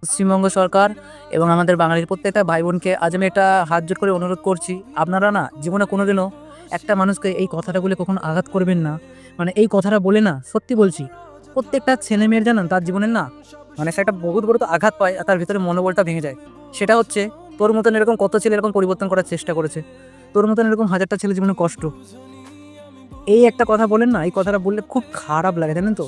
পশ্চিমবঙ্গ সরকার এবং আমাদের বাঙালির প্রত্যেকটা ভাই বোনকে আজ আমি এটা হাত জোড় করে অনুরোধ করছি, আপনারা না জীবনে কোনোদিনও একটা মানুষকে এই কথাটা বলে কখনো আঘাত করবেন না। মানে এই কথাটা বলে না, সত্যি বলছি, প্রত্যেকটা ছেলে মেয়ের জানেন তার জীবনের না, মানে সে একটা বহুত বড় তো আঘাত পায় আর তার ভিতরে মনোবলটা ভেঙে যায়। সেটা হচ্ছে, তোর মতন এরকম কত ছেলে এরকম পরিবর্তন করার চেষ্টা করেছে, তোর মতন এরকম হাজারটা ছেলে জীবনে কষ্ট, এই একটা কথা বলেন না, এই কথাটা বললে খুব খারাপ লাগে, জানেন তো।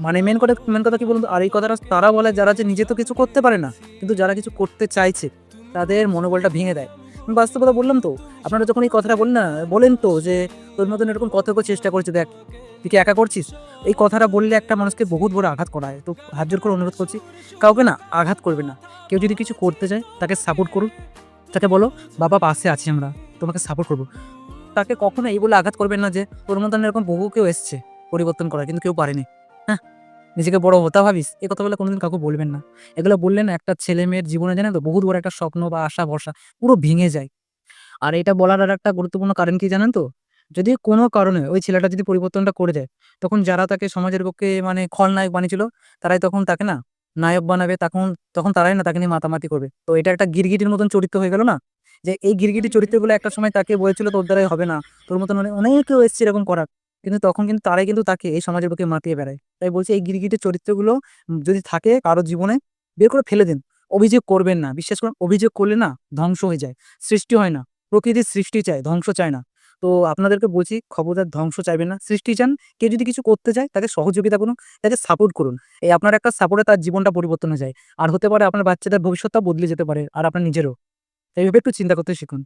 মানে মেন কথা কি বলুন তো? আর এই কথাটা তারা বলে যারা যে নিজে তো কিছু করতে পারে না, কিন্তু যারা কিছু করতে চাইছে তাদের মনোবলটা ভেঙে দেয়। আমি বাস্তব কথা বললাম তো। আপনারা যখন এই কথাটা বলেন না, বলেন তো যে তোর মতন এরকম কত কেউ চেষ্টা করছে, দেখ তুই কি একা করছিস। এই কথাটা বললে একটা মানুষকে বহুত বড় আঘাত করা হয়। তো হাত জোর করে অনুরোধ করছি, কাউকে না আঘাত করবে না। কেউ যদি কিছু করতে চায় তাকে সাপোর্ট করুন, তাকে বলো বাবা পাশে আছি, আমরা তোমাকে সাপোর্ট করবো। তাকে কখনো এই বলে আঘাত করবেন না যে তোর মতন এরকম বহু কেউ এসছে পরিবর্তন করার, কিন্তু কেউ পারেনি। হ্যাঁ, নিজেকে বড় হতা ভাবিস, এই কথা বলে কোনোদিন কাউকে বলবেন না। এগুলো বললে না একটা ছেলে মেয়ের জীবনে জানেন তো বহুত বড় একটা স্বপ্ন বা আশা ভরসা পুরো ভেঙে যায়। আর এটা বলার আর একটা গুরুত্বপূর্ণ কারণ কি জানেন তো? যদি কোনো কারণে ওই ছেলেটা যদি পরিবর্তনটা করে দেয়, তখন যারা তাকে সমাজের পক্ষে মানে খলনায়ক বানিয়েছিল, তারাই তখন তাকে না নায়ক বানাবে। তখন তখন তারাই না তাকে নিয়ে মাতামাতি করবে। তো এটা একটা গিরগিটির মতন চরিত্র হয়ে গেল না? যে এই গিরগিটি চরিত্রগুলো একটা সময় তাকে বলেছিল তোর দ্বারাই হবে না, তোর মতন অনেক কেউ এসছে এরকম করার। কিন্তু তখন কিন্তু তারাই কিন্তু তাকে এই সমাজের পক্ষে মাতিয়ে বেড়ায়। তাই বলছি, এই গিরগিটির চরিত্রগুলো যদি থাকে কারো জীবনে, বের করে ফেলে দিন। অভিযোগ করবেন না। বিশ্বাস করুন, অভিযোগ করলে না ধ্বংস হয়ে যায়, সৃষ্টি হয় না। প্রকৃতির সৃষ্টি চায়, ধ্বংস চায় না। তো আপনাদেরকে বলছি, খবরদার ধ্বংস চাইবেন না, সৃষ্টি চান। কেউ যদি কিছু করতে চায় তাকে সহযোগিতা করুন, তাকে সাপোর্ট করুন। এই আপনার একটা সাপোর্টে তার জীবনটা পরিবর্তন হয়ে যায়। আর হতে পারে আপনার বাচ্চাদের ভবিষ্যৎটা বদলে যেতে পারে, আর আপনার নিজেরও। এইভাবে একটু চিন্তা করতে শিখুন।